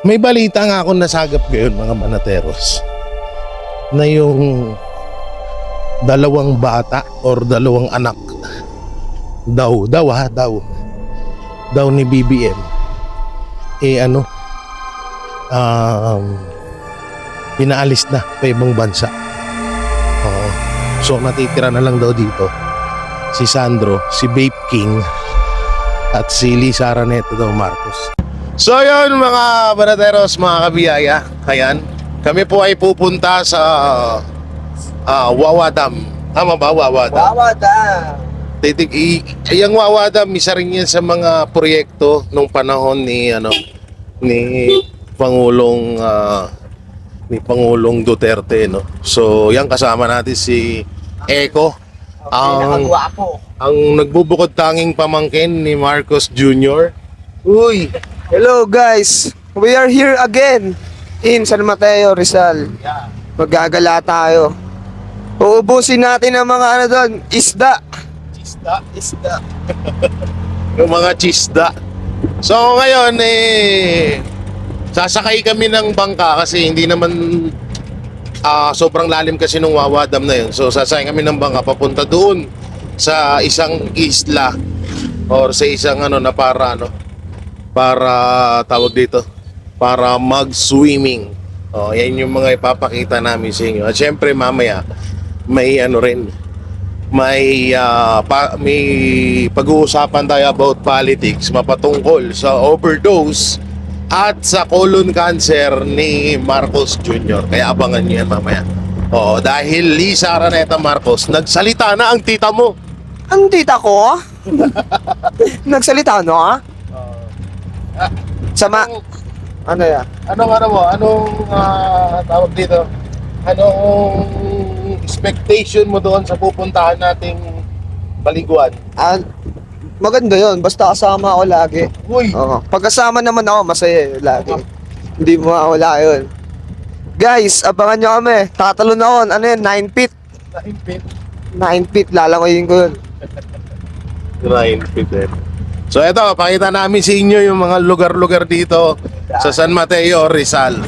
May balita nga akong nasagap ngayon mga banateros na yung dalawang bata or dalawang anak daw ni BBM pinaalis na pa ibang bansa. So natitira na lang daw dito si Sandro, si Babe King at si Lisa Araneta daw Marcos. So yun mga banateros, mga kabiyaya, ayan, kami po ay pupunta sa Wawa Dam. Tama ba? Wawa Dam? Wawa Dam. Yung Wawa Dam, isa rin yan sa mga proyekto nung panahon ni Pangulong Duterte, no. So yan, kasama natin si Eko, ang nagbubukod tanging pamangkin ni Marcos Jr. Uy, hello guys. We are here again in San Mateo, Rizal. Maggagala tayo. Uubusin natin ang mga doon, isda. Isda. Yung mga chisda. So ngayon sasakay kami ng bangka kasi hindi naman sobrang lalim kasi nung Wawa Dam na yun. So sasakay kami ng bangka papunta doon sa isang isla or sa isang para tawag dito, para mag-swimming. Yan yung mga ipapakita namin sa inyo. At syempre mamaya may may pag-uusapan tayo about politics, mapatungkol sa overdose at sa colon cancer ni Marcos Jr. Kaya abangan niyo yan mamaya. Dahil Lisa Araneta Marcos, nagsalita na ang tita mo. Ang tita ko? Nagsalita no? Sama. Ano yan? Anong tawag dito? Anong expectation mo doon sa pupuntahan nating paliguan? Maganda yon, basta kasama ako lagi. Uy! Pag kasama naman ako, masaya lagi. Hindi mo mawala yun. Guys, abangan nyo kami. Tatalon ako. Ano yun? 9 feet. 9 feet? 9 feet. Lalangoyin ko yun. 9 feet eh. So eto, pakita namin sa inyo yung mga lugar-lugar dito sa San Mateo, Rizal.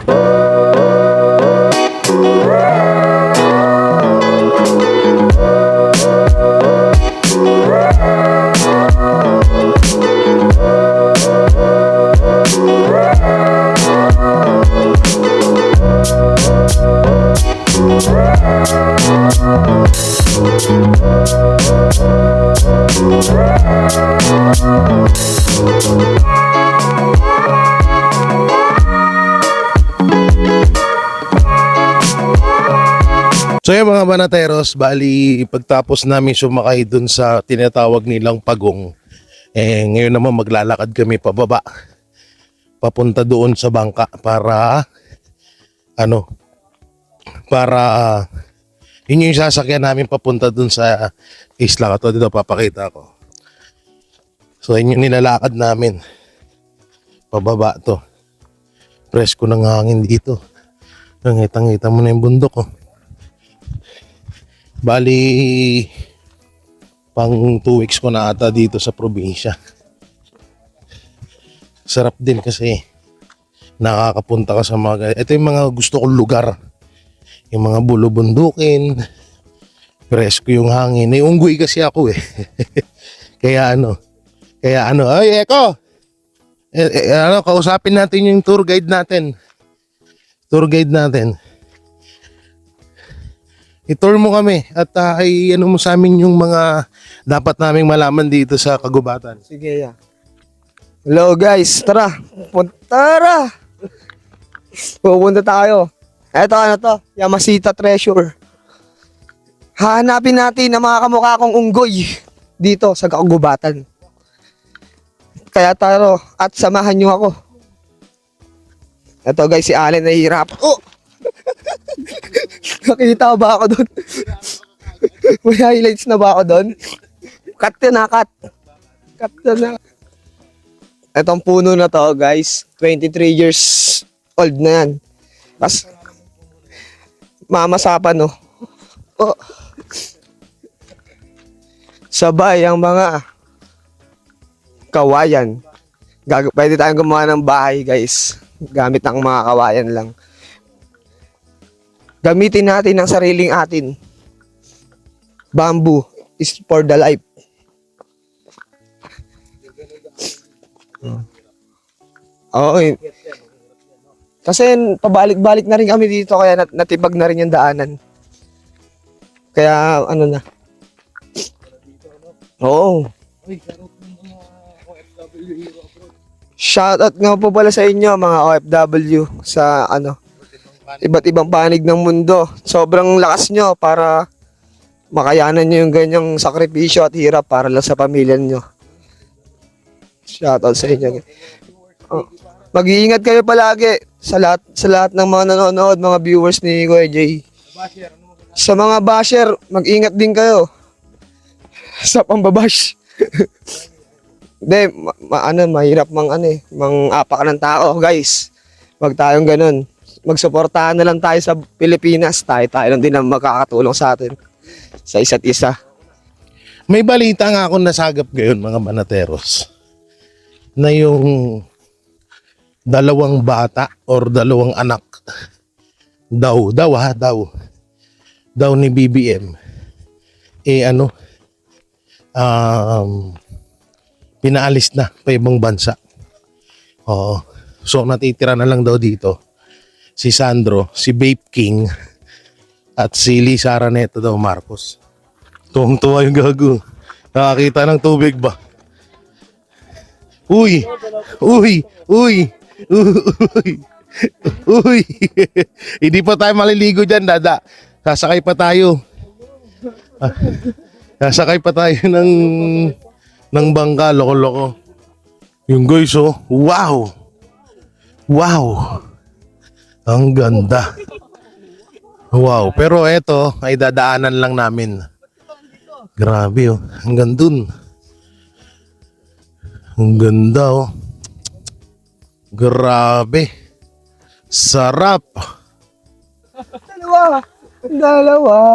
So yung mga banateros, bali pagtapos namin sumakay dun sa tinatawag nilang Pagong, ngayon naman maglalakad kami pababa papunta doon sa bangka para yun yung sasakyan namin papunta dun sa isla. Ito dito papakita ko. So yun yung nilalakad namin pababa to. Presko ng hangin dito. Ngitang-ngita mo na yung bundok ko. Bali pang 2 weeks ko na ata dito sa probinsya. Sarap din kasi nakakapunta ka sa mga, ito yung mga gusto kong lugar, yung mga bulubundukin, presko yung hangin. Unggoy kasi ako eh. kaya ay Eko, kausapin natin yung tour guide natin. I-tour mo kami at mo sa amin yung mga dapat naming malaman dito sa kagubatan. Sige ya. Hello guys, tara. Tara. Pupunta tayo. Eto Yamasita Treasure. Hahanapin natin ang mga kamukha kong unggoy dito sa kagubatan. Kaya taro at samahan nyo ako. Eto guys, si Allen nahihirap. Nakita ba ako doon? May highlights na ba ako doon? Cut na. Itong puno na to guys, 23 years old na yan. Tapos mamasapan no. Sabay ang mga kawayan. Pwede tayong gumawa ng bahay guys. Gamit ang mga kawayan lang. Gamitin natin ang sariling atin. Bamboo is for the life. Oo. Kasi pabalik-balik na rin kami dito kaya natibag na rin yung daanan. Kaya ano na. Oo. Shoutout nga po pala sa inyo mga OFW sa iba't ibang panig ng mundo. Sobrang lakas nyo para makayanan nyo yung ganyang sakripisyo at hirap para lang sa pamilya nyo. Shoutout sa inyo. Mag-iingat kayo palagi sa lahat ng mga nanonood, mga viewers ni Kuya Jay. Sa mga basher, mag-ingat din kayo sa pambabash. Hindi, mahirap mang-apak ng tao, guys. Wag tayong ganun. Magsuportahan na lang tayo sa Pilipinas. Tayo lang din ang makakatulong sa atin. Sa isa't isa. May balita nga ako nasagap ngayon mga banateros na yung dalawang bata or dalawang anak daw ni BBM pinaalis na pa ibang bansa. Oo. So natitira na lang daw dito si Sandro, si Babe King at si Lisa Araneta daw Marcos. Tuwang-tuwa yung gago. Nakakita ng tubig ba? Uy! Uy! Uy! Uy! Uy! Hindi pa tayo maliligo dyan, dada. Sasakay pa tayo. Sasakay pa tayo ng bangka, loko-loko. Yung guys, oh. Wow! Wow! Ang ganda. Wow. Pero eto, ay dadaanan lang namin. Grabe, oh. Hanggang dun. Ang ganda, oh. Grabe. Sarap. Dalawa.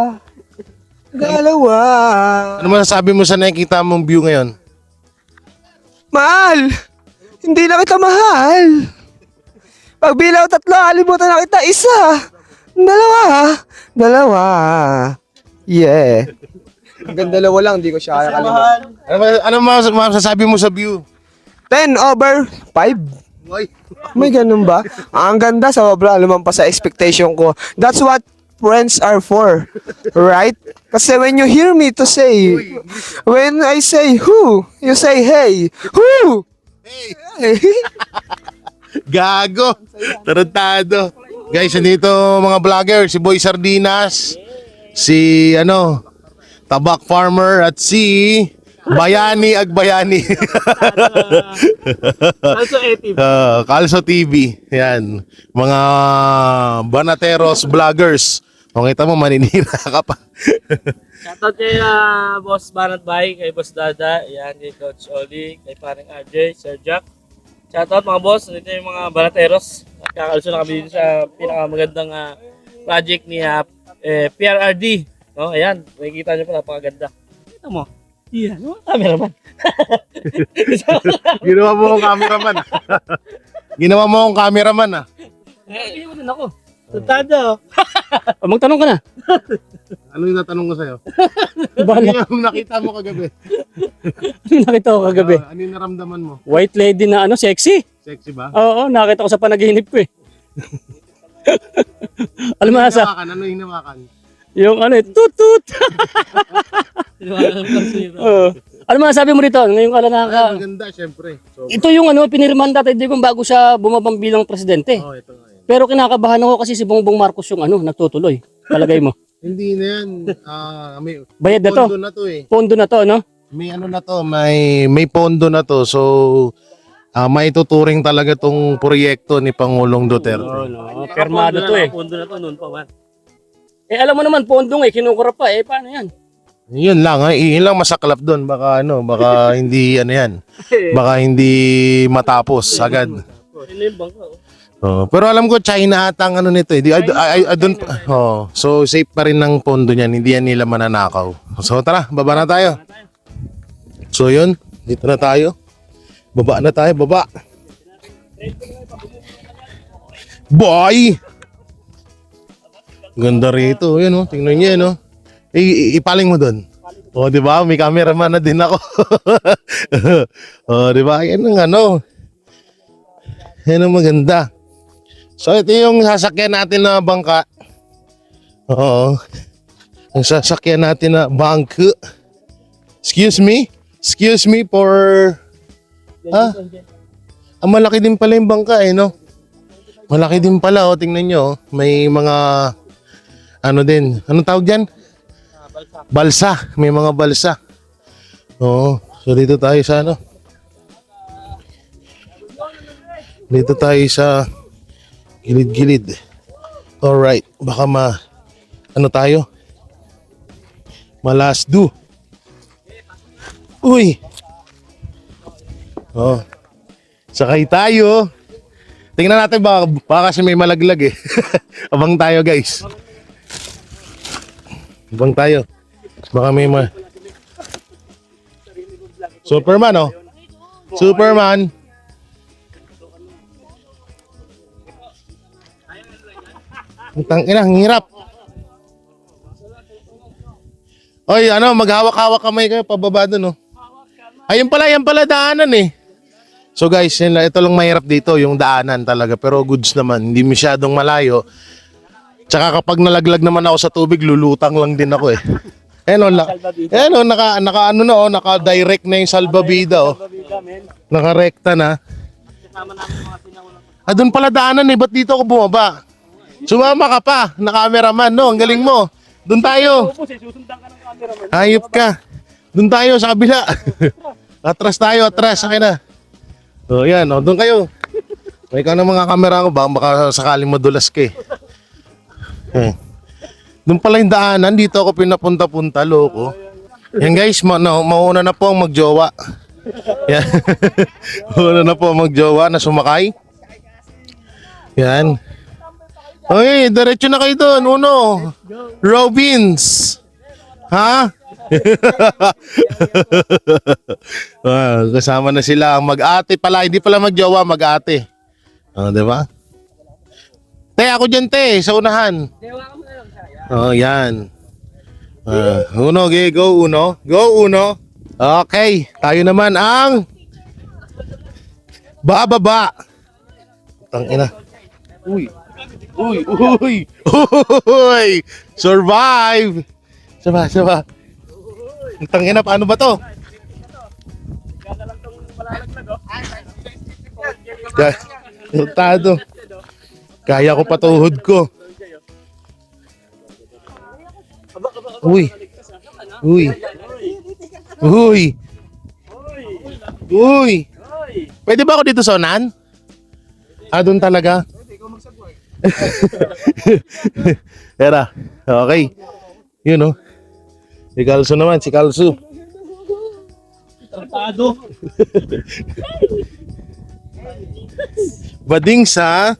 Ano masasabi mo sa nakikita mong view ngayon? Mahal! Hindi na kita mahal! Pag bilaw 3, halimutan na kita 1! Dalawa! Yeah! Hanggang 2 lang, hindi ko siya kaya kalimutan. Ano masasabi mo sa view? 10/5. Boy. May ganun ba? Ang ganda, sobra. Lumampas sa expectation ko. That's what friends are for. Right? Kasi when you hear me to say, when I say who, you say hey. Who? Hey. Gago. Tarantado. Guys, nandito mga vlogger, si Boy Sardinas, si Tabak Farmer at si Bayani Agbayani. Kalso TV. Yan. Mga banateros vloggers. Kung kita mo, maninira ka pa. Shoutout kay Boss Banat Bay, kay Boss Dada, yan, kay Coach Oli, kay Paring RJ, Sir Jack. Shoutout mga boss, nandito yung mga banateros. At kakaluso na kami dito sa pinakamagandang project ni PRRD. No, ayan, makikita nyo pa, napakaganda. Kita mo. Yan, cameraman. Ginawa mo akong cameraman. Ginawa mo akong cameraman. Hindi mo din ako. Tutado. Magtanong ka na. Ano yung natanong ko sa'yo? Bala. Ano yung nakita mo kagabi? Ano nakita ko kagabi? Ano yung naramdaman mo? White lady na sexy. Sexy ba? Oo, nakita ko sa panaginip ko eh. Alam mo nasa? Ano yung hinawakan? Yung tut-tut. Ano masasabi mo dito? Ngayon ka lang Ay, maganda, syempre. So, Ito yung pinirman dati di ko bago siya bumabang bilang presidente. ito nga yun. Pero kinakabahan ako kasi si Bongbong Marcos yung nagtutuloy. Palagay mo. Hindi na yan. May Bayad na to. pondo na to eh. Pondo na to, no? May na to, may pondo na to. So, maituturing talaga tong proyekto ni Pangulong Duterte. No. Permado to eh. Pondo na to noon pa man. Alam mo naman, pondong kinukura pa paano yan? Yun lang, yun lang masaklap doon. Baka hindi yan. Baka hindi matapos agad. Pero alam ko China ata ang nito eh. So safe pa rin ng pondo niyan, hindi yan nila mananakaw. So tara, baba na tayo. So yun, dito na tayo. Baba na tayo, baba. Boy! Ganda rito. Yan oh, tingnan niyo yan oh. Ipaling mo doon. Oh, di ba? May cameraman na din ako. Oh, di ba? Yan ang ano. Yan ang maganda. So, ito yung sasakyan natin na bangka. Oo. Ang sasakyan natin na bangka. Excuse me? Excuse me for... Ha? Ah, malaki din pala yung bangka eh, no? Malaki din pala, oh. Tingnan nyo, oh. May mga... Ano din? Anong tawag dyan? Balsa. May mga balsa. Oo. So, dito tayo sa ano? Dito tayo sa gilid-gilid. Alright. Baka ano tayo? Malasdo. Uy! Oh. Sakay tayo. Tingnan natin baka kasi may malaglag eh. Abang tayo guys. Abang tayo. Baka may Superman oh. Superman. Ang ina, ang hirap. Oy, ano, maghawak-hawak kamay kayo pababa doon, oh. Ayun pala daanan eh. So guys, ito lang mahirap dito, yung daanan talaga. Pero goods naman, hindi masyadong malayo. Tsaka kapag nalaglag naman ako sa tubig, lulutang lang din ako eh. Naka-direct na yung salbabida, oh. Naka-rekta na. Ah, doon pala daanan eh, ba't dito ako bumaba? Sumama ka pa, na-cameraman, no? Ang galing mo. Doon tayo. Hayop ka. Doon tayo sa kabila. Atras tayo, atras. Akin na. O, yan. O, doon kayo. May ikaw na mga kamera ko. Baka sakaling madulas ka eh. Doon pala yung daanan. Dito ako pinapunta-punta, loko. Yan guys, mauna na po ang magjowa. Yan. Mauna na po ang magjowa na sumakay. Yan. Oy, diretso na kayo doon. Uno. Robins. Ha? Kasama na sila. Mag-ate pala. Hindi pala magjowa, mag-ate. Di ba? Te, ako dyan, te. Sa unahan. Oh, yan. Uno, okay. Go, uno. Go, uno. Okay. Tayo naman ang bababa. Tangina. Uy. Uy, uy, uy, survive. Saba. Ang tangina, paano ba to? Tado. Kaya ko patuhod ko. Uy. Uy. Uy. Uy. Pwede ba ako dito sa unan? Ah, doon talaga? Era, okay. Yun know. Si Kalso naman, si Kalso. Tratado. Bading sa...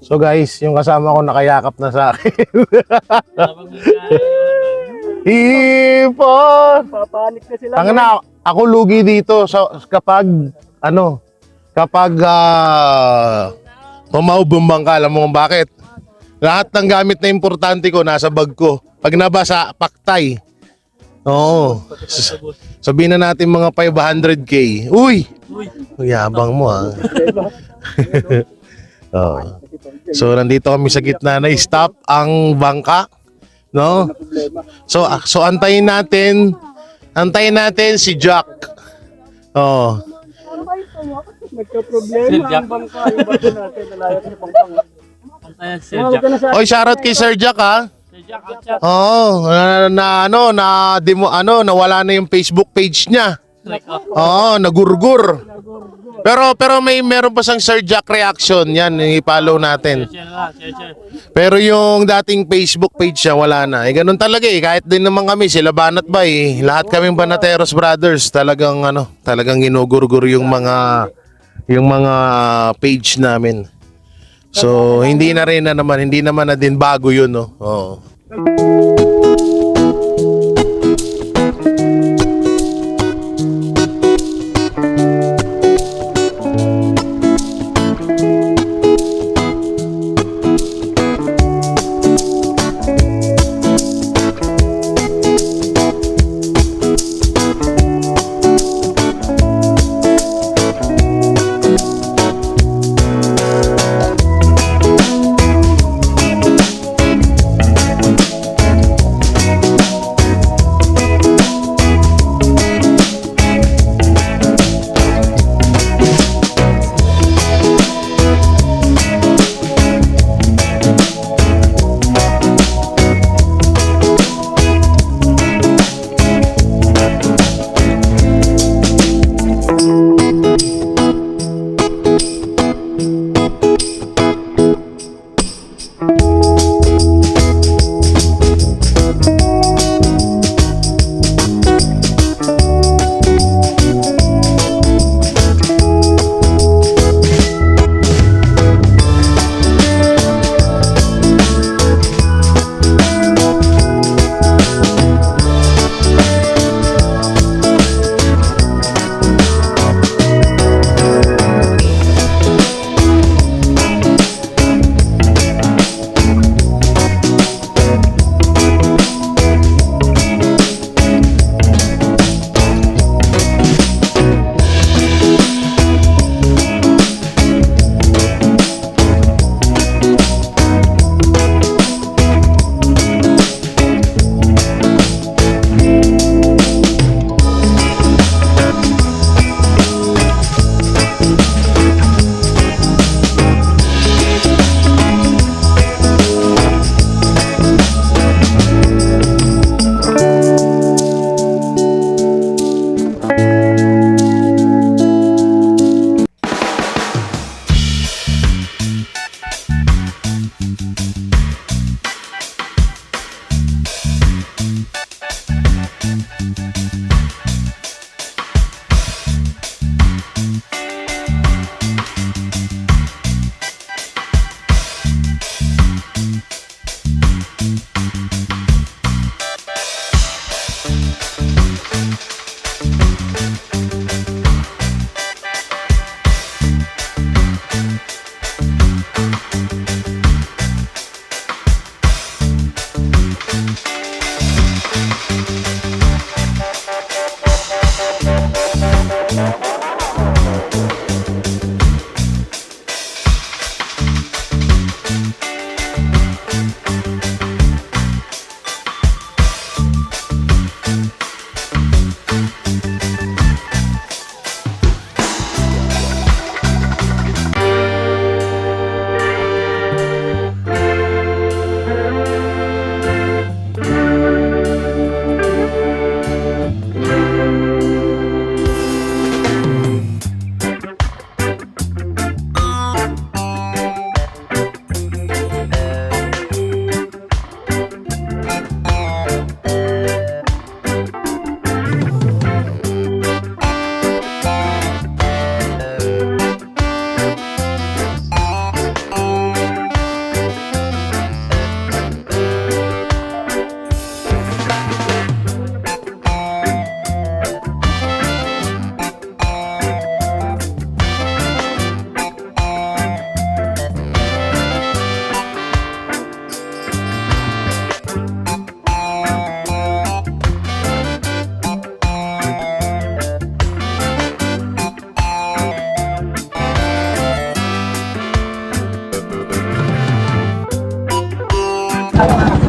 So guys, yung kasama ko nakayakap na sa akin. Ipon! Papanik na sila. Tangina, ako lugi dito kapag pumaubumbang ka, alam mo kung bakit? Lahat ng gamit na importante ko nasa bag ko. Pag nabasa, paktay. Oo. Sabihin na natin mga 500k. Uy! Yabang mo ah. Oh. So nandito kami sa gitna na stop ang bangka, no? So antayin natin si Jack. Oh. Nagka-problema ang bangka, yung bato natin, nalayat niya pangpang. Antayan Sir Jack. Oy, shoutout kay Sir Jack ha. Sir Jack, chat. Oo, nawala na yung Facebook page niya. Oo, nagurgur. Pero meron pa siyang Sir Jack reaction. Yan, i-follow natin. Share. Pero yung dating Facebook page niya, wala na. Ganun talaga eh. Kahit din naman kami, sila Banat Bay. Lahat kaming Banateros Brothers, talagang ginugurgur yung mga page namin. So, hindi naman na din bago yun, no? Oo.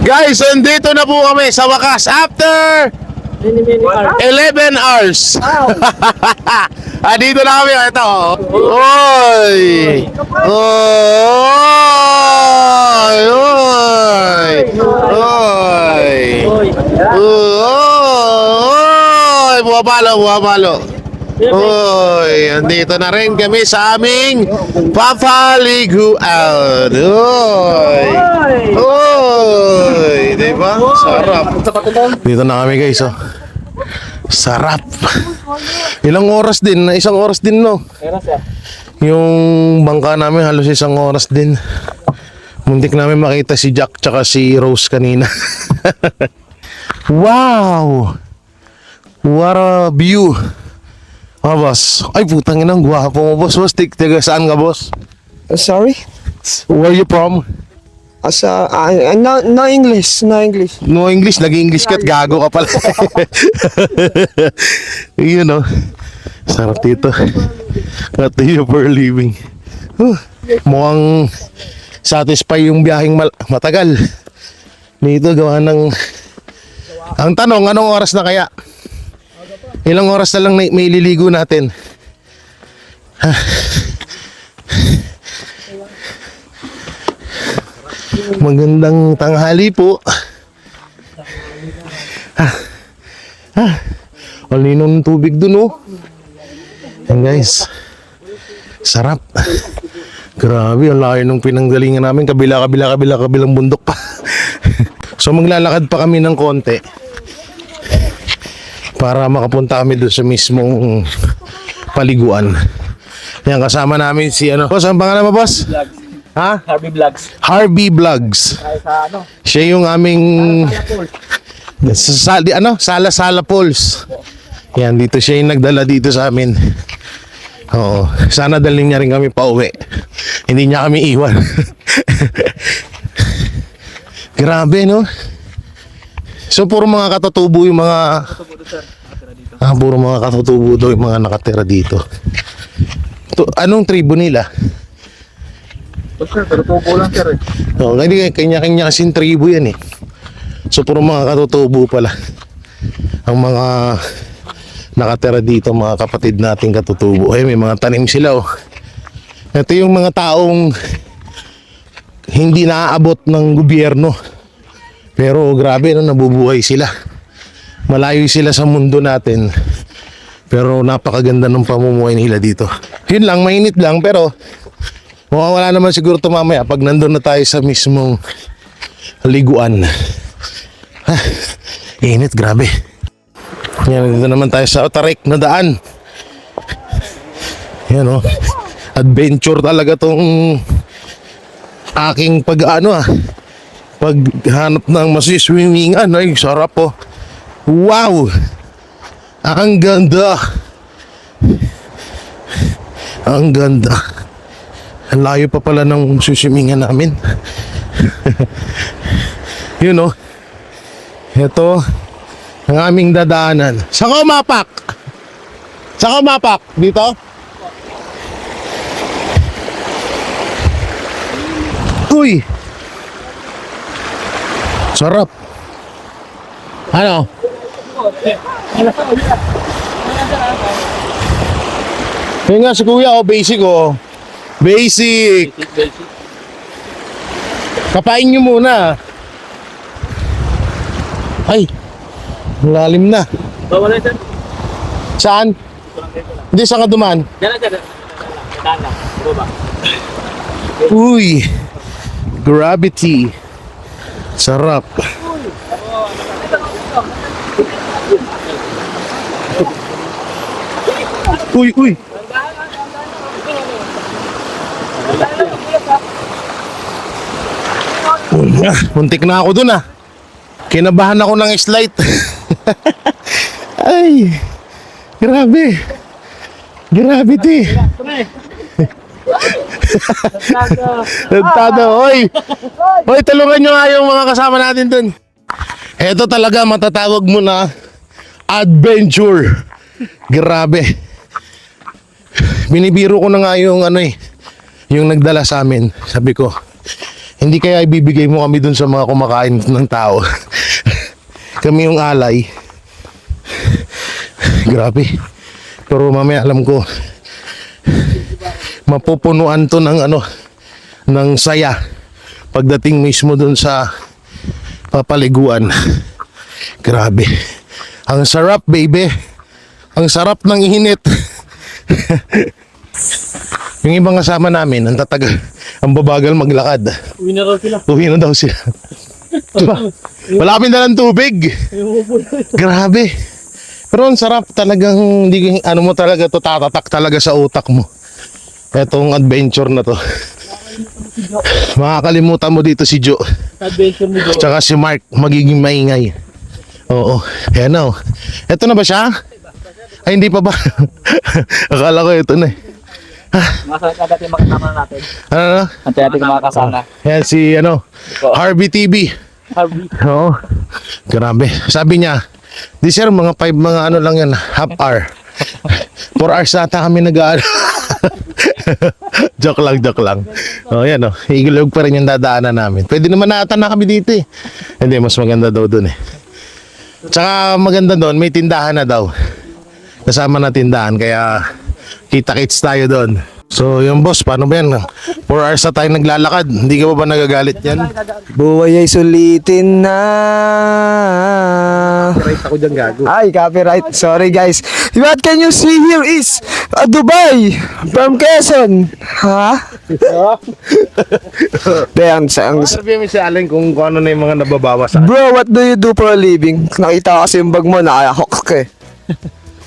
Guys, andito na po kami sa wakas after Many hours. 11 hours. Dito na kami. Ito. Oy! Oy! Oy! Oy! Oy! Bumabalo. Oy! Andito na rin kami sa aming papaliguan. Oy! Oy! Diba? Sarap. Dito na kami guys, oh. Sarap. Ilang oras din? Isang oras din, no? Yung bangka namin halos isang oras din. Muntik namin makita si Jack tsaka si Rose kanina. Wow! What a view. Boss. Ay, putang inang gwapo mo, boss. Boss, tiga saan ka, boss? Sorry? Where you from? No English. No English, nag-English ka't gago ka pala. You know, sarap dito. At you for a living. Mukhang satisfy yung biyaheng matagal. Dito gawa ng... Ang tanong, anong oras na kaya? Ilang oras na lang may liligo natin? Magandang tanghali po. Ang linaw ng tubig dun, oh. Yan guys, sarap. Grabe, ang layo nung pinanggalingan namin. Kabilang bundok pa. So maglalakad pa kami ng konti para makapunta kami doon sa mismong paliguan. Yan, kasama namin si ano. Boss, ang pangalan mo, boss? Ha? Harvey Vlogs. Harvey Vlogs. Ay, sa ano? Siya yung aming Sala Pools. Yan, dito siya yung nagdala dito sa amin. Oo, sana dalhin niya rin kami pauwi. Hindi niya kami iwan. Grabe, no? So, puro mga katutubo yung mga... puro mga katutubo daw yung mga nakatira dito. Anong tribo nila? Sir, pero tubo lang sir eh. Oo, kanya-kanya kasing tribo yan eh. So, puro mga katutubo pala. Ang mga nakatira dito, mga kapatid nating katutubo. Ay, may mga tanim sila, oh. Ito yung mga taong hindi naaabot ng gobyerno. Pero grabe, no, nabubuhay sila. Malayo sila sa mundo natin. Pero napakaganda ng pamumuhay nila dito. Yun lang, mainit lang, pero mawawala naman siguro ito mamaya pag nandun na tayo sa mismong liguan. Init, grabe. Yan, dito naman tayo sa Otarik na daan. Yan, oh. Adventure talaga tong aking paghanap ng masiswimmingan. Ay, sarap, oh. Wow! Ang ganda! Ang ganda. Ang layo pa pala ng suswimingan namin. You know, ito ang aming dadaanan. Saan ka umapak? Saan ka umapak? Dito? Uy! Sarap. Ano? Yun nga si kuya, oh, basic, oh. Basic. Kapain nyo muna. Ay, lalim na. Bawala sir. Saan? Hindi, saan ka duman? Diyan lang sir. Daan lang. Baba. Uy, gravity. Sarap. Uy, uy. Muntik na ako dun, ah. Kinabahan ako ng slide. Ay, grabe. Gravity. Nagtada, oy. Oy, tulungan nyo nga yung mga kasama natin dun. Ito talaga matatawag mo na adventure. Grabe. Binibiro ko na nga yung yung nagdala sa amin. Sabi ko, Hindi kaya ibibigay mo kami dun sa mga kumakain ng tao. Kami yung alay. Grabe. Pero mamaya alam ko, mapupunuan to ng ano, ng saya. Pagdating mismo dun sa papaliguan. Grabe. Ang sarap, baby. Ang sarap ng init. Yung ibang kasama namin, ang ang babagal maglakad. Uwi na raw sila. Uwi na daw sila. Diba? Malapit na ng tubig. Grabe. Pero ang sarap talagang, hindi, ano mo talaga to, tatatak talaga sa utak mo. Etong adventure na to. Makakalimutan mo dito si Joe. Adventure ni Joe. Tsaka si Mark, magiging maingay. Oo. Ayan na, oh. Eto na ba siya? Ay, hindi pa ba? Akala ko ito na eh. Masarap natin makasama natin. Ano na? Antay natin makakasama. Ayan si, Harvey TV. Harvey. Oo. Grabe. Sabi niya, di sir, mga 5, mga ano lang yan, half hour. 4 hours nata kami nag-aano. Joke lang. Oh, yan, oh. Igulog pa rin yung dadaanan namin. Pwede naman nata na kami dito eh. Hindi, mas maganda daw dun eh. Tsaka maganda doon, may tindahan na daw. Kasama na tindahan, kaya kita-kits tayo doon. So yung boss, paano ba yan? 4 hours na tayo naglalakad. Hindi ka ba nagagalit yan? Buhay ay sulitin na. Right ako dyan, gago. Ay, copyright. Sorry guys. What can you see here is Dubai from Quezon. Ha? Dayan, ang Sabi mo si Allen kung ano na yung mga nababawas sa Bro, what do you do for a living? Nakita ko kasi yung bag mo, nakayakok ka eh.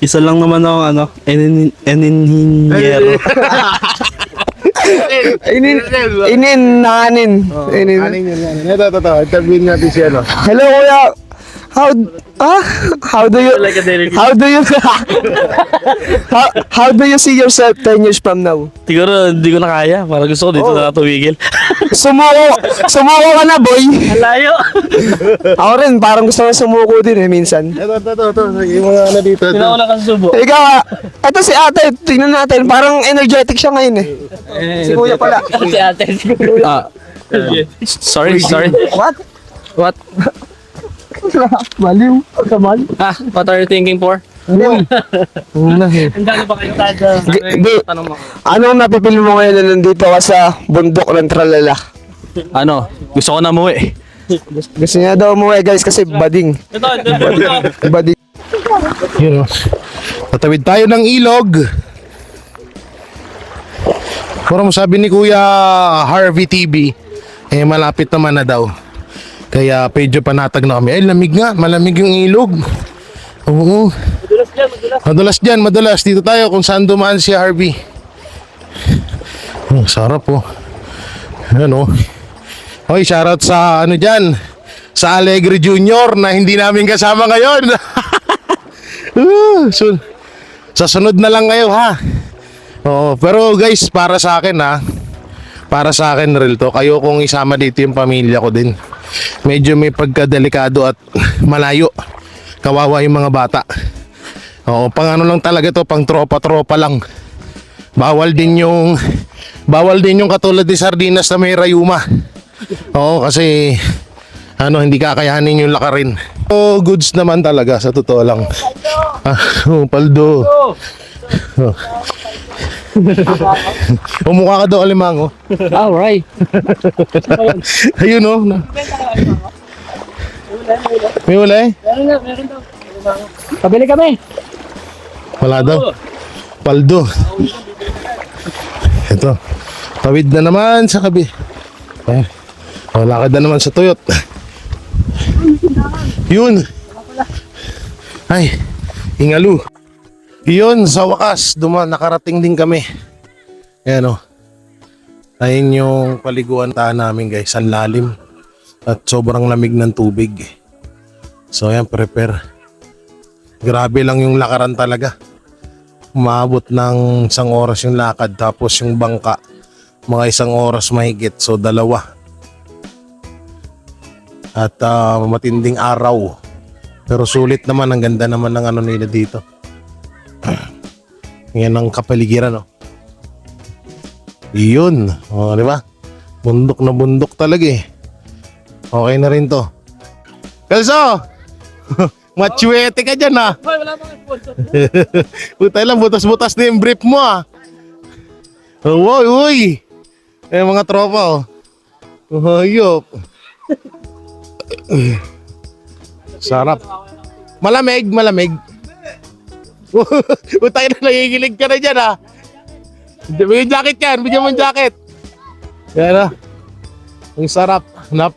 Isa lang naman ako, eninhinyero. Nanin. Aning yun. Ito. Interviewin natin si ano. Hello, kuya. How do you Like a daily. how do you how do you see yourself 10 years from now? Siguro hindi ko na kaya. Parang gusto ko dito na tumigil. Sumuko ka na, boy. Layo. Ako rin, parang gusto ko sumuko din eh, minsan. Ito. Yung mga ano dito. Sinauna ka subo. Ikaw, ito si ate, tingnan natin, parang energetic siya ngayon eh. Si kuya pala. Si ate. Sorry. What? Baliw. Kamal. What are you thinking for? Ang dami ba kayo tada? Tanong mo. Anong napipili mo ngayon na nandito ka sa bundok ng Tralala? Ano? Gusto ko na umuwi. Gusto niya daw umuwi guys kasi bading. Ito. Bading. Yun o. Tatawid tayo ng ilog. Parang sabi ni Kuya Harvey TV, malapit naman na daw. Kaya medyo panatag na kami. Ay, lamig nga. Malamig yung ilog. Oo. Madulas. Dito tayo kung saan dumaan si Harvey. Sarap po. Ano? Hoy, shoutout sa ano dyan. Sa Alegre Junior na hindi namin kasama ngayon. Sa sunod na lang kayo ha. Oo, pero guys, para sa akin ha. Para sa akin real to. Kayo kung isama dito yung pamilya ko din. Medyo may pagkadelikado at malayo. Kawawa yung mga bata. Oo, pang ano lang talaga to, pang tropa-tropa lang. Bawal din yung katulad ni Sardinas na may rayuma. Oo, kasi hindi kakayanin yung lakarin. So, goods naman talaga sa totoo lang. Paldo. Oh. Umukha ka daw alimango. Alright. Ayun oh. May uli? Meron daw. Pabili kami. Wala daw. Paldo. Ito. Tawid na naman sa kabi. Ayan. Lakad na naman sa tuyot. Yun. Ay. Ingalo. Yun, sa wakas, nakarating din kami. Ayan o. Ayun yung paliguan namin guys, ang lalim. At sobrang lamig ng tubig. So ayan, prepare. Grabe lang yung lakaran talaga. Umabot ng 1 oras yung lakad, tapos yung bangka, mga 1 oras mahigit. So 2. At matinding araw. Pero sulit naman, ang ganda naman ng ano nila dito. Yan ang kapaligiran, oh. Yun, di ba? Bundok na bundok talaga eh. Okay na rin to. Kelso! Machuete ka dyan ah. Hoy, wala bang sponsor? Puta lang, butas-butas na yung brief mo ah. Uy, uy! Eh mga tropa oh. Hayop. Sarap. Malamig, malamig. Utay na, nangigilig ka na dyan ah. May jacket yan, bigyan mo yung jacket. Yan ah. Ang sarap.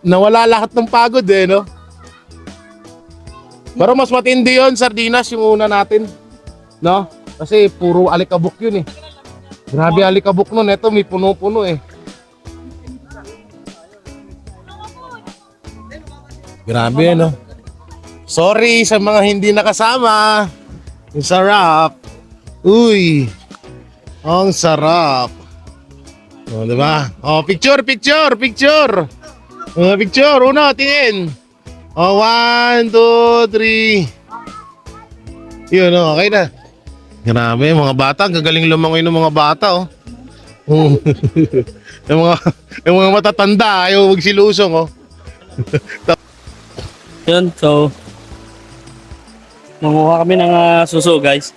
Nawala lahat ng pagod eh, no? Pero mas matindi yun, sardinas, yung una natin. No? Kasi puro alikabok yun eh. Grabe alikabok nun. Ito may puno-puno eh. Grabe no? Sorry sa mga hindi nakasama. Ang sarap. Uy. Ang sarap. O, diba? O, picture, picture, picture. Picture, una, tingin. O, 1, 2, 3. Yun, okay na. Grabe, mga bata. Ang gagaling lumangoy ng mga bata, oh. yung mga matatanda, ayaw magsilusong, oh. Yun, so manguha kami ng suso, guys.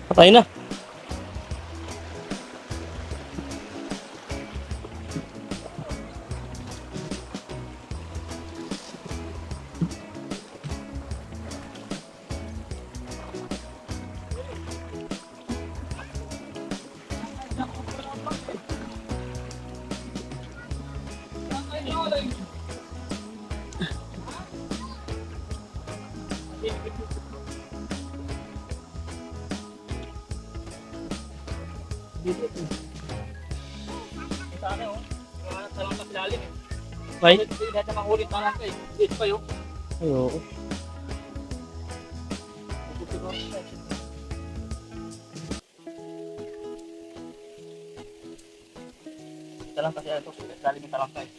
Patay na. Bay? Hindi na makulit na lang kayo. Dito pa yun. Ayoko. Ito lang kasi ito. Dali mo talang kayo.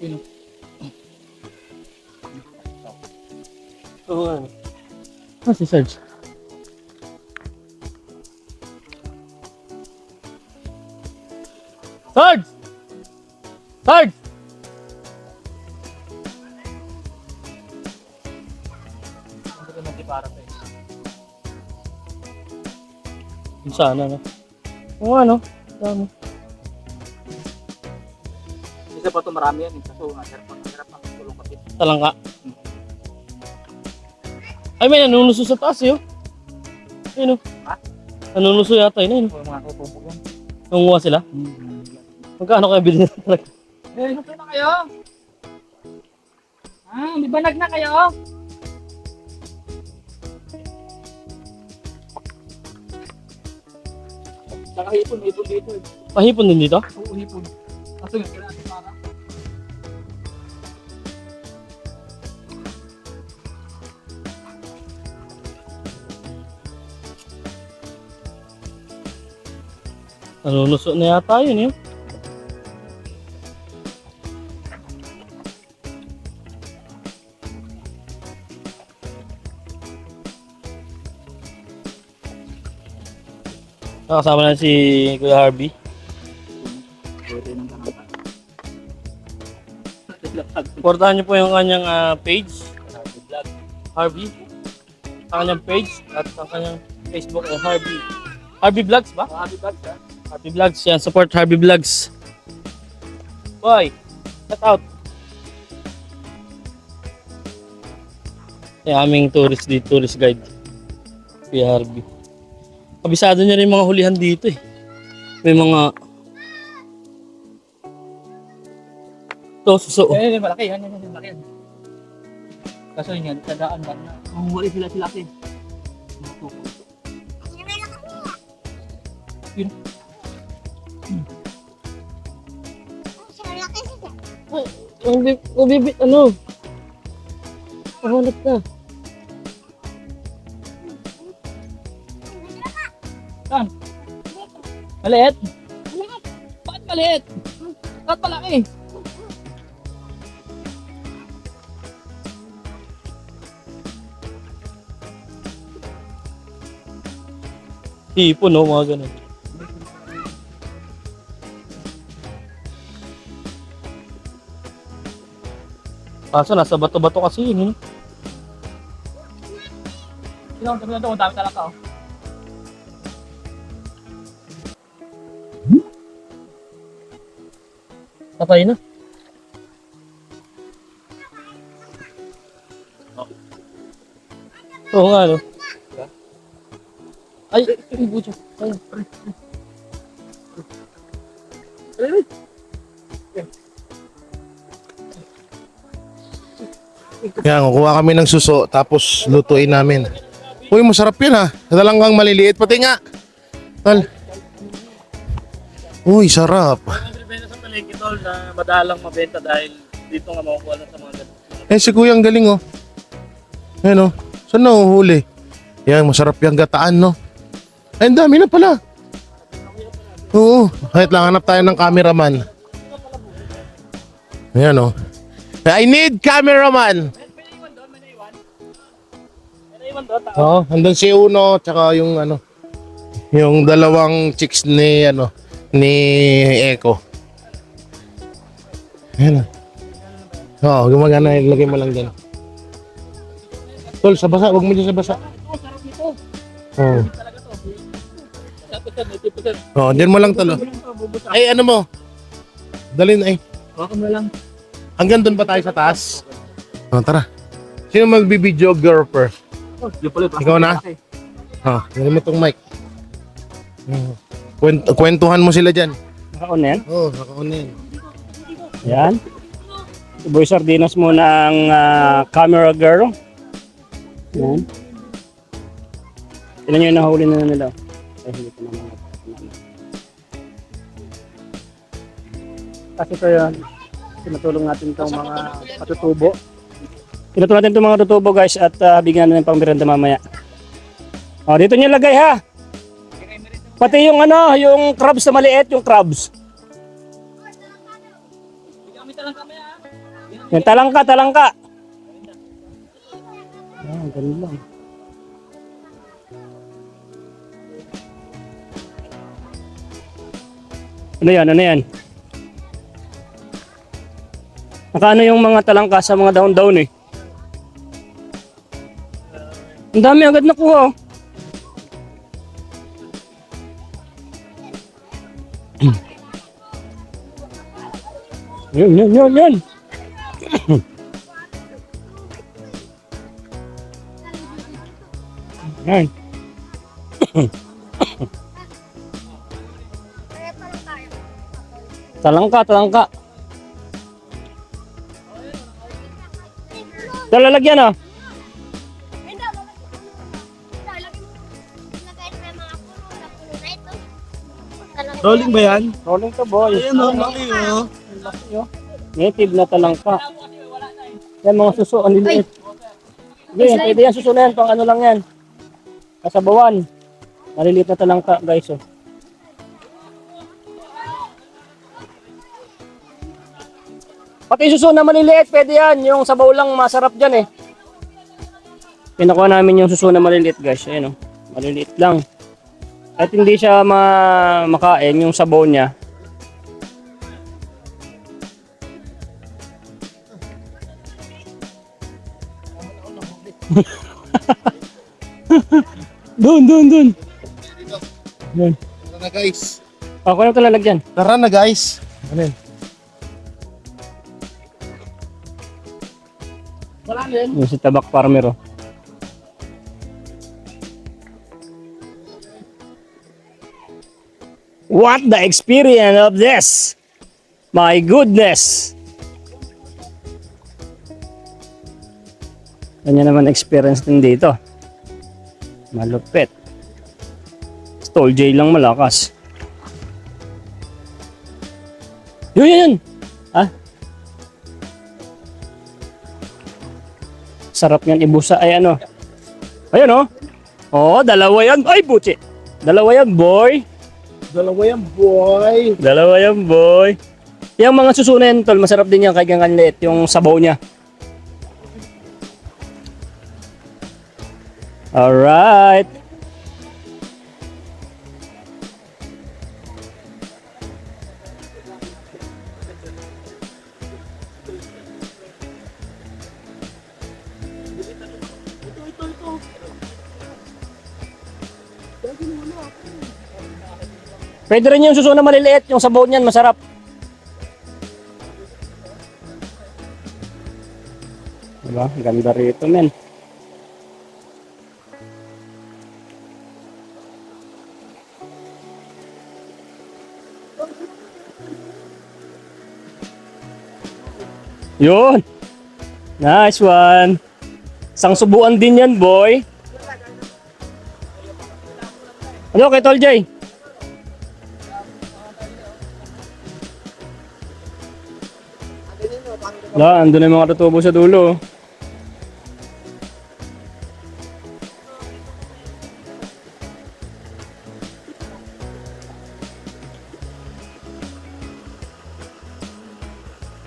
Sino? Oo, ano? Ah, si Sarge. Sarge! Sarge! Yung sana, no? Oo, ano? Dami. Isa pa ito marami yan. Kaso hirap ang tulong kasi. Talangka. Ay, may nanunuso sa taas, eh, oh. Ayun, oh. Ha? Nanunuso yata, yun, Kung mga tutubog yan. Nangunguha sila? Magkano kaya bilhin na talaga? Eh, gusto na kayo? May banag na kayo? Nakahipon dito eh. Pahipon din dito? Oo, hipon. Kaso nga, kailangan para. Nanunuso na yata yun, eh. Nakasama na si Kuya Harvey. Pwede nang tanong. Supportahan niyo po yung kanyang page, Harvey. Ang kanyang page at ang kanyang Facebook ay Harvey. Harvey Vlogs ba? Happy bags ha? Harvey Vlogs, yan. Support Harvey Vlogs. Boy, shout out. Yung aming tourist guide. Kuya Harvey. Kabisado niya rin yung mga hulihan dito eh. May mga... Ito, suso. Eh, malaki yan. Malaki yan. Kaso yun yan, tadaan ba na? Manghuli sila laki. Yun. Ang bibit, ano? Mahanap ka. Saan? Maliit? Bakit maliit? Bakit malaki? Tipo, no? Mga ganun. Kaso nasa bato-bato kasi yun, eh. Sino ang sabi na ito kung dami talaga, oh. Patay na. Oo nga, no? Ay, ay, butya. Ay, ay. Ay, ay. Yan, kukuha kami ng suso tapos lutuin namin. Uy, masarap yan ha. Dalanggang maliliit pati nga. Tal. Uy, sarap. Ang benta sa palengke, tol, na madalang mabenta dahil dito nga makukuha lang sa mga ganito. Eh, si Kuya ang galing oh. Ayan oh. Saan nahuhuli? Yan, masarap yung gataan no. Ay, ang dami na pala. Oo. Kahit lang hanap tayo ng cameraman. Ayan oh. I need cameraman. Oo, andun si Uno tsaka yung ano, yung dalawang chicks ni ano, ni Eko. Ayan. Oo, gumagana, ilagay mo lang dyan. Tol, sa basa, wag mo dyan sa basa. Oo. Oo, dyan mo lang tol. Ay, ano mo? Dalhin ay. Baka mo lang. Hanggang doon pa tayo sa taas? Oh, tara. Sino magbibideo-grapher? Ikaw na? Ganyan mo tong mic. Kwentuhan mo sila dyan. Naka-on na yan? Oo, naka-on na yan. Yan. Si Boy Sardinas muna ang camera girl. Yan. Ilan nyo yung nahuli na nila? Ay, hindi ko naman. Kasi ito yun. Tinutulong natin itong mga katutubo. Tinutulong natin itong mga katutubo guys at bigyan natin pang merenda mamaya. O, dito nyo lagay ha. Pati yung ano, yung crabs na maliit, yung crabs. Yan, talangka, talangka. Ah, ganun lang. Ano yan, ano yan? Nakaano yung mga talangka sa mga daon-daon eh. Ang dami agad nakuha oh. Yun. Yan. Talangka. Ito lalagyan oh. Rolling ba yan? Rolling to boy. Ayan, oh, laki, oh. Native na talangka. Yan mga suso, ang liliit. Yan, pwede yan suso na yan, pang ano lang yan. Kasabawan. Maliliit na talangka guys oh. Pati suso na maliliit, pwede yan. Yung sabaw lang masarap dyan eh. Pinakuha namin yung suso na maliliit guys. Ayan oh. Maliliit lang. At hindi siya makain yung sabaw niya. Doon. Doon. Tara na guys. Ako na ito lalagyan. Tara na guys. Ano yun? Yung si Tabak Farmer oh. What the experience of this? My goodness! Kanya naman experience din dito. Malupit. Stall J lang malakas. Yun! Ah? Sarap yan ibusa. Ay ano? Ayun oh. Oh, dalawa yan. Ay, buti. Dalawa yan, boy. Dalawa yan, boy. Dalawa yan, boy. Yung mga susunan, tol, masarap din yan kahit yung liit, yung sabaw niya. Alright. Pwede rin yung suso na maliliit, yung sabaw niyan masarap. Diba? Ganda rito, men. Yun. Nice one. Isang subuan din yan, boy. Ano kay Tol Jay? Andun na yung mga tutubo sa dulo.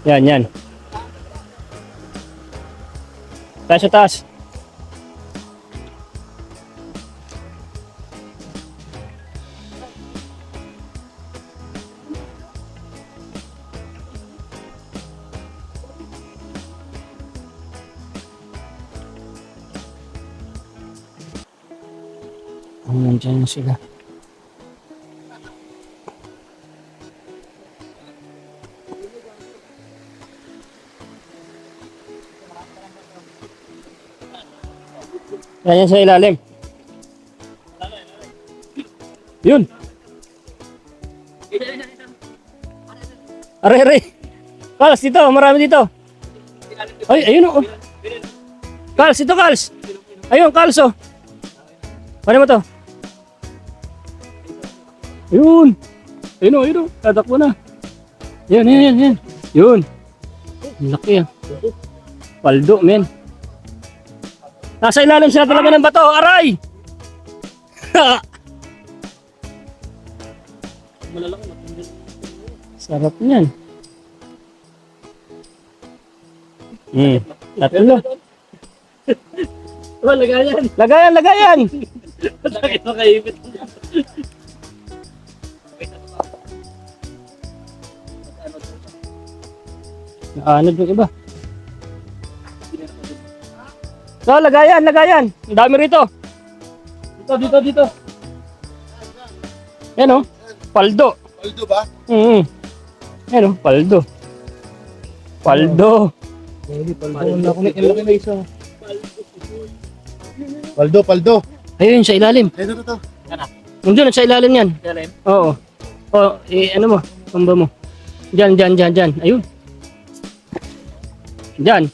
Yan. Taas sa taas. Nandiyan na sila. Yan sa ilalim. Yun. Aray. Kals, dito. Marami dito. Ay, ayun o. Kals, ito Kals. Ayun, Kals o. Paano mo to? Yun. Ayun o. Tatakbo na. Yan. Yun. Laki ah. Paldo, men. Nasa ilalim sila talaga ng bato. Aray! Sarap niyan. Tatlo. Oh, lagayan. Lagayan! Bakit makaibit? Nakaanod yung iba. So, lagayan. Ang dami rito. Dito. Yan o. Paldo. Paldo ba? Yan o. Paldo. Paldo. Ayun, sa ilalim. Ito. Nandiyan, sa ilalim yan. Ilalim? Oo. Ano mo? Pamba mo. Diyan. Ayun. Diyan.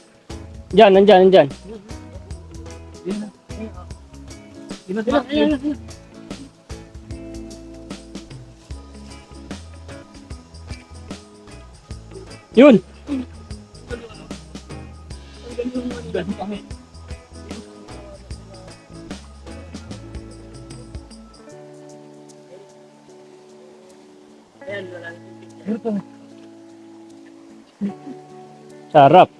Yun. Sarap.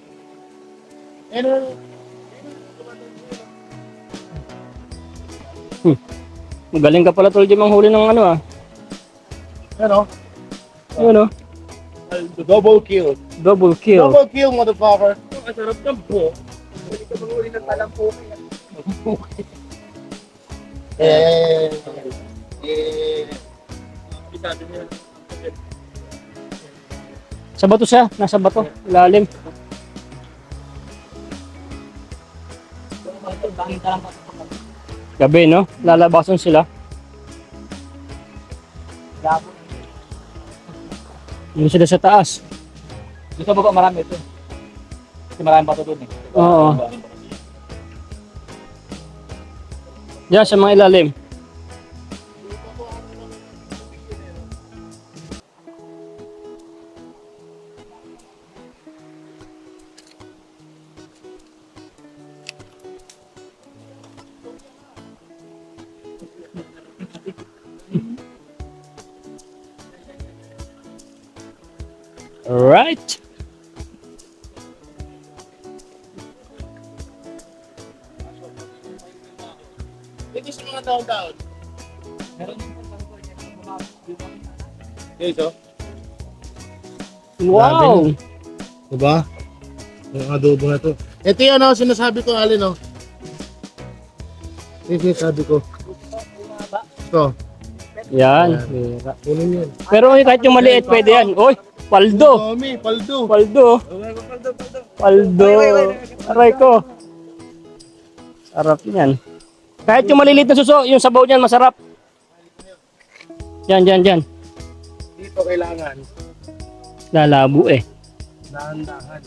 Magaling ka pala tol di manghuli ng ano ah. Ano? Yun oh. Double kill. Double kill. Double kill, motherfucker. Ang sarap ng po. Eh. Pisado niya. Sa bato siya. Nasa bato. Lalim. Gabi no? Lalabasan sila. Yun sila sa taas. Dito baba marami ito. Kasi maraming bato doon eh. Oo. Diyan sa mga ilalim. Alright. Ito sa mga taon-taon. Guys, oh. Wow. Diba? Yung adobo na to. Ito yun, oh, sinasabi ko, Alin, oh. Ito yung sabi ko. Ito. Yan. Kunin yun. Pero kahit yung maliit, pwede yan. Uy, paldo. Mami, paldo. Paldo. Paldo. Aray ko. Sarap yan. Kahit yung maliliit na suso, yung sabaw niyan masarap. Yan. Dito kailangan. Lalabo eh. Dahan-dahan.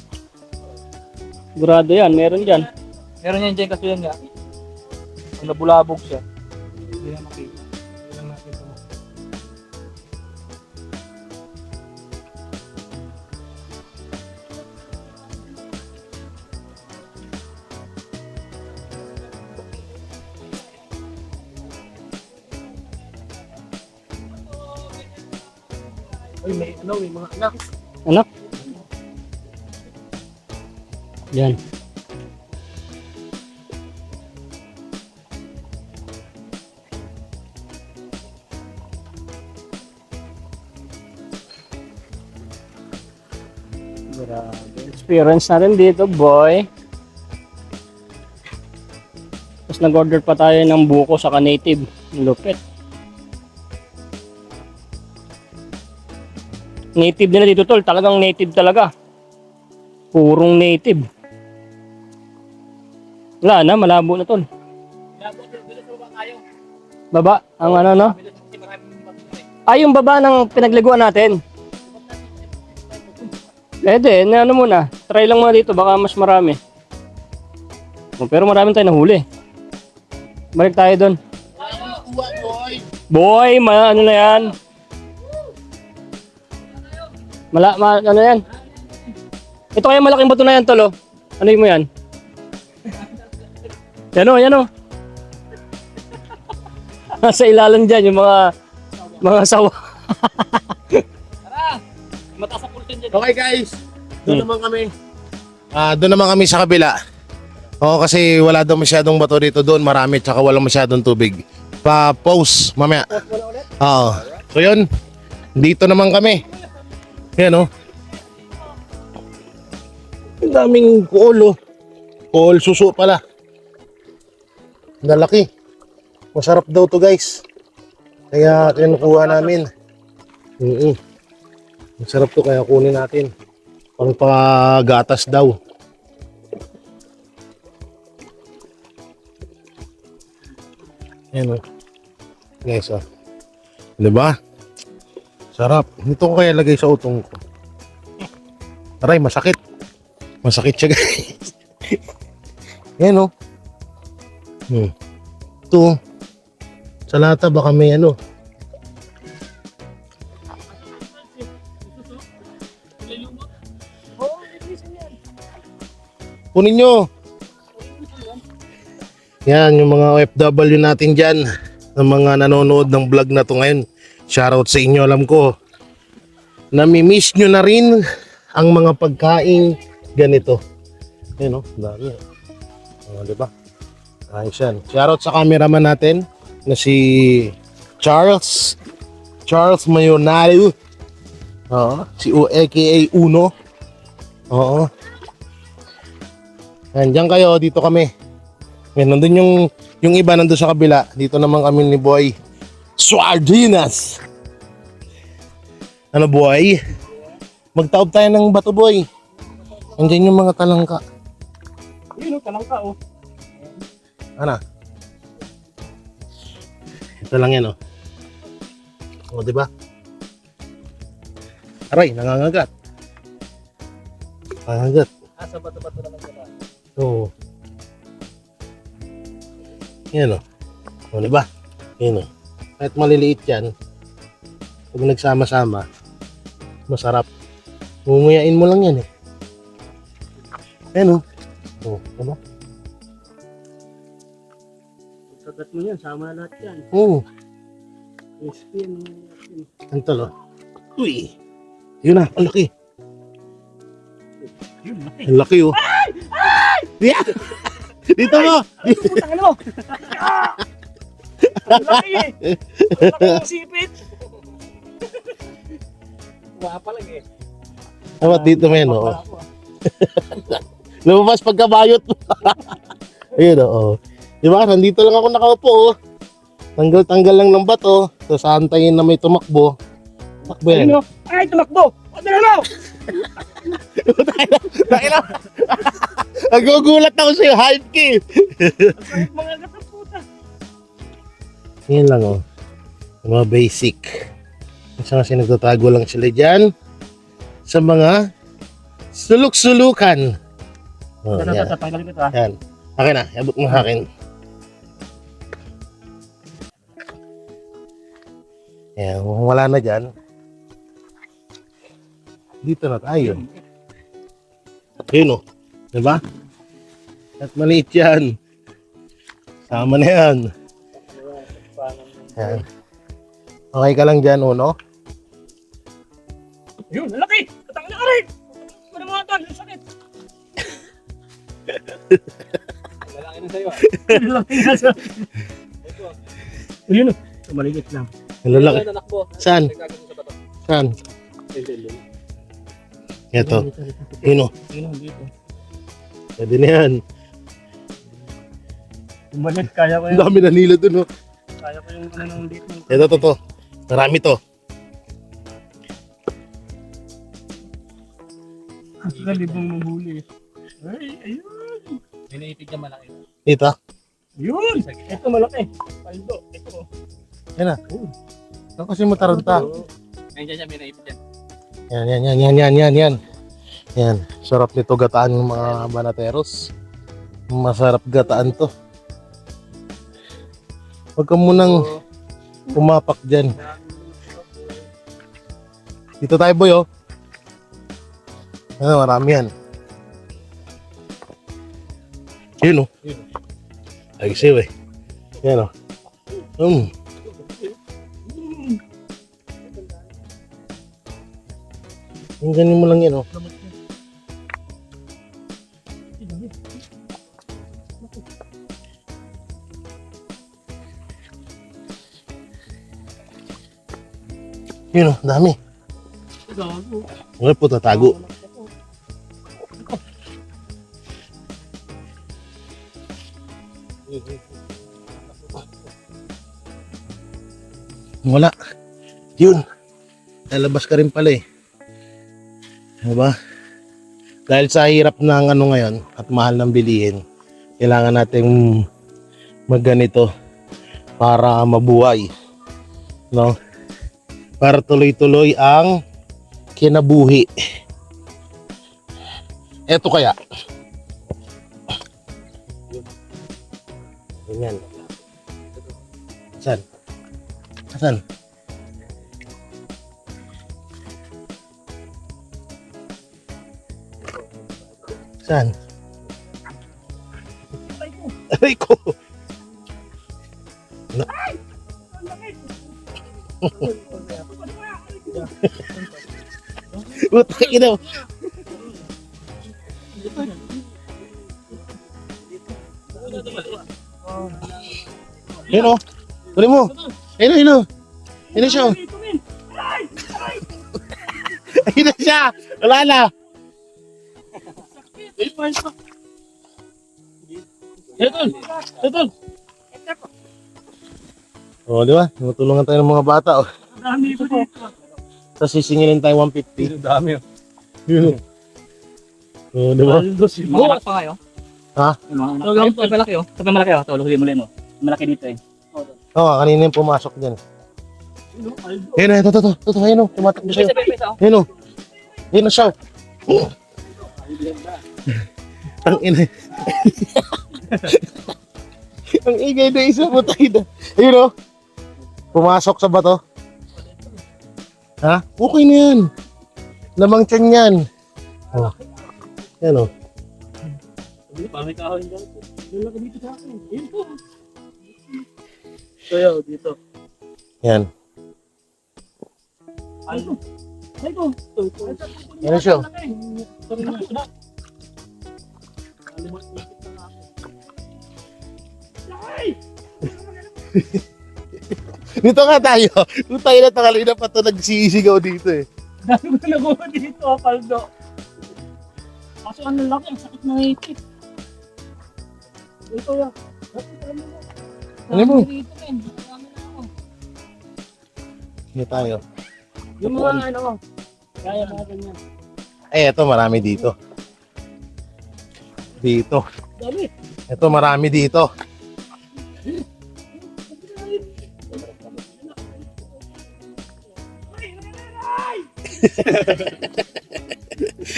Sigurado yan, meron dyan. Meron yan dyan kasi yan nga. Pag nabulabog siya. Hindi na makita. Ay, may mga anak. Anak. Yan. Grabe. Experience na rin dito, boy. Tapos nag-order pa tayo ng buko saka native. Lupit. Native nila dito, tol. Talagang native talaga. Purong native. Wala na, malabo na, tol. Baba, ang ano, no? Ay, yung baba ng pinagliguan natin. Pwede, na ano muna. Try lang muna dito, baka mas marami. Pero marami tayo nahuli. Balik tayo doon. Boy, ano na yan? Ano yan? Ito kaya malaking bato na yan, tol, oh. Ano mo yan? Yan o. Nasa ilalim dyan, yung mga sawa. Mataas ang pulsin dyan. Okay, guys. Doon naman kami. Doon naman kami sa kabila. Oo, kasi wala daw masyadong bato dito doon. Marami, tsaka walang masyadong tubig. Pa-pause, mamaya. Oo. So, yun. Dito naman kami. Yan, oh. Ang daming kuol, oh. Kuol suso pala. Nalaki. Masarap daw to, guys. Kaya kinukuha namin. Masarap to, kaya kunin natin. Pang pagatas daw. Ayan, oh. Guys, oh. Diba? Sarap. Ito ko kaya lagay sa utong ko. Aray, masakit. Masakit siya, guys. Ayan, oh. Ito. Sa lata, baka may ano. Kunin nyo. Yan, yung mga OFW natin dyan. Ng mga nanonood ng vlog na to ngayon. Shoutout sa inyo, alam ko. Nami-miss nyo na rin ang mga pagkain ganito. Yan, oh. Dami. Diba? Ayos yan. Shoutout sa cameraman natin na si Charles Mayonnario. Oo. Si aka Uno. Oo. Diyan kayo, dito kami. Yan, nandun yung iba nandun sa kabila. Dito naman kami ni Boy Suardinas. Ano, Boy? Magtaob tayo ng bato, Boy. Andiyan yung mga talangka. Yun, talangka, oh. Ano? Ito lang yan, oh. O, diba? Aray, nangangagat. Nangangagat. Sa bato-bato naman siya. Oo. Yan, oh. O, diba? Yan, oh. Kahit maliliit yan, pag nagsama-sama, masarap. Mumuyain mo lang yan, eh. Yan, oh. O, diba? Sagat mo yan, sama lahat yan. Oo. Crispy, Ang talo. Uy. Yun na, ang laki. Ang laki oh. Yeah. Dito mo. Putang ina mo! Ang laki eh! Ang laki ng sipit! Wapa lang eh. Dapat dito men oh. Lumabas pagkabayot mo. Ayun oh. Di ba? Nandito lang ako nakaupo oh. Tanggal-tanggal lang ng bato. So saantayin na may tumakbo. Takbo yan. Ayun, oh. Ay, tumakbo! O, dala mo! Takina. Nagugulat ako sa'yo. Hype ki. Mga gatang puta. Yan lang oh. Yung mga basic. Kasi nagtatago lang sila dyan. Sa mga suluk-sulukan. Oh, yan. Tanggalin ko ito ha. Yan. Akin na. Abot mo sa akin. Yan. Kung wala na dyan. Dito na tayo. Yun o. Diba? At maliit yan. Sama na yan. Yan. Okay ka lang dyan, Uno? Yun, ang laki! Katangin na ka rin! Ano mga tol? Ang sakit! Malaki na sa'yo. Ang laki nga sa... Yun, maliit lang. Ang lalaki. Nanakbo. Saan? Nagkakaroon sa bato. Saan? Ito. Yun o. Yun, dito. Pwede na yan. Umalit, kaya ko Ang yung... dami na nila dun o. Kaya ko yung ano nung dito. Ito, to. Marami to. Kalibong mong huli. Ay, ayun! Biniipig niya malaki. Dito. Yun! Ito malaki. Paldo. Ito. Yan na. Ito kasi mataranta. Ngayon siya biniipig yan. Yan. Yan. Sarap nito gataan ng mga banateros. Masarap gataan to. Huwag ka munang pumapak dyan. Dito tayo, boy, oh. Ano, marami yan. Yun, oh. Ay, siw, eh. Yan, oh. Yung ganyan mo lang yan, oh. Yun, oh. Dami. Wala po tatago. Wala. Yun. Lalabas ka rin pala eh. Diba? Dahil sa hirap ng ano ngayon at mahal ng bilihin, kailangan nating magganito para mabuhay. No? Para tuloy-tuloy ang kinabuhi. Eto kaya. Ganyan. Saan? Saan? Saan? Aray ko! Utang ina mo. Ayun o. Tuloy mo. Ayun o. Ayun na siya. Ayun na siya. Wala na. Tutol! O, di ba? Matulungan tayo ng mga bata. O. Dami ko dito. Tapos sisingilin tayo 150. Dami. Yun. O, di ba? Mga anak pa kayo? Ha? Yung mga anak. Ito malaki oh. Ito malaki oh. Ito, huli mo. Malaki dito eh. Oo, kanina yung pumasok dyan. Ayun na, ito. Ayun o, tumatakbo sa'yo. Pesa oh. Ayun o. Ayun na siya. Ang ina. Ang ingay na isa mo tayo na. Ayun o. Pumasok sa bato. Ha? Okay na yan. Lamang tiyan yan. Oh. Yan o. Pamay kahoy dyan. Lalaki dito sa akin. Ayun po. Sa'yo, dito. Yan. Ay ko. Yan na siya. Dito nga tayo. Kung tayo na kanina pa ito nagsisigaw dito eh. Dami ko nakuha dito, Paldo. Kaso ang lalaki, ang sakit ng ipit. Ito yan. Ano mo? Dito, men. Marami na ako. Dito tayo. Yung mga ano ko. Kaya natin yan. Ito marami dito. Dito. Dami. Ito marami dito.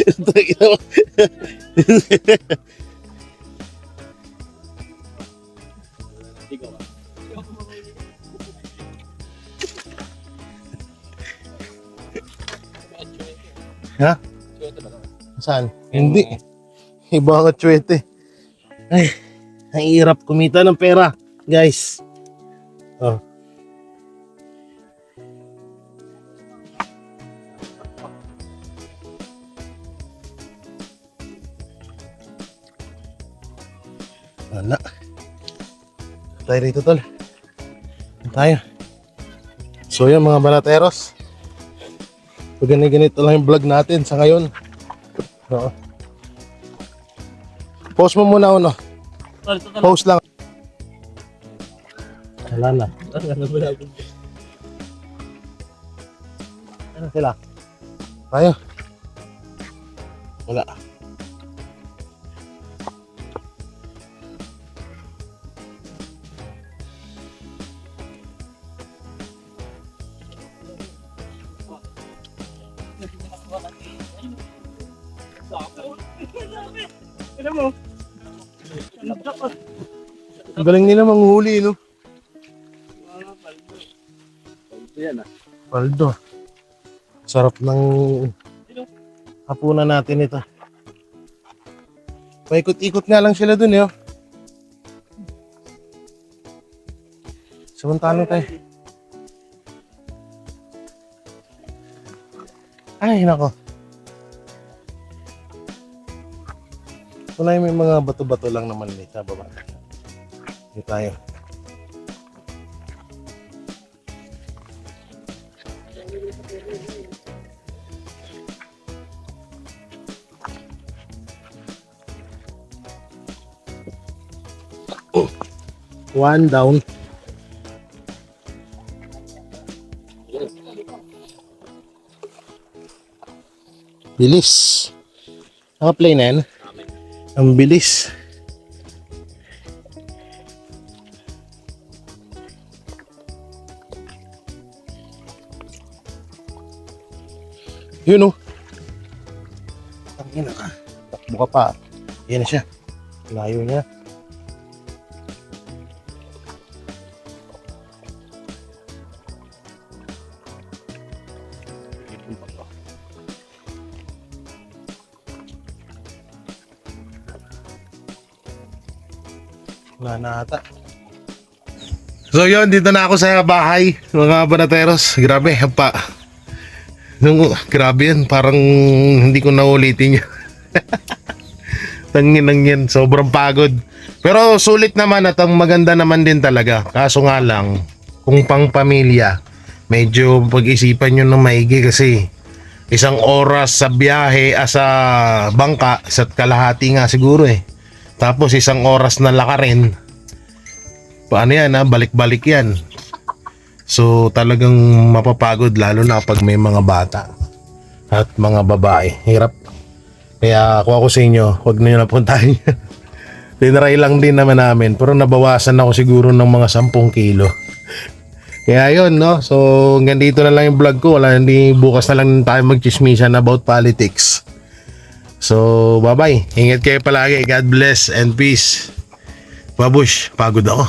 Ito, ito. Ha? Saan? Hindi. Iba ang atsuete. Ay, ang hirap kumita ng pera, guys. Oh. Wala. Tayo rito, tol. Tayo. So yan mga banateros. So ganito lang yung vlog natin sa ngayon. Oo. Post mo muna uno. Post lang. Wala na. Ano sila? Tayo. Wala. Ano mo? Ang galing nila manghuli, no? Paldo. Sarap ng hapunan natin ito. Paikot-ikot nga lang sila dun, eh. Oh. Samantalang tayo. Ay, nako. Kunay may mga bato-bato lang naman eh, sa baba. Dito tayo. One down. Bilis. Naka-play na yan. Ang bilis. Yun, oh. Tangina ka. Takbo ka pa. Yan na siya. Layo niya. Wala na ata. So yun, dito na ako sa bahay, mga banateros. Grabe, pa. Grabe yan, parang hindi ko naulitin yun. Tanginang yan, sobrang pagod. Pero sulit naman at ang maganda naman din talaga. Kaso nga lang, kung pang pamilya, medyo pag-isipan nyo ng maigi kasi isang oras sa biyahe, sa bangka, isa't kalahati nga siguro eh. Tapos isang oras na lakarin. Paano yan ha? Balik-balik yan. So talagang mapapagod lalo na pag may mga bata at mga babae. Hirap. Kaya kung ako sa inyo, huwag na nyo napuntahan yan. Tinry lang din naman namin. Pero nabawasan ako siguro ng mga 10 kilo. Kaya yun, no? So hanggang dito na lang yung vlog ko. Hindi bukas na lang tayo magchismisan about politics. So, bye-bye. Ingat kayo palagi. God bless and peace. Babush, pagod ako.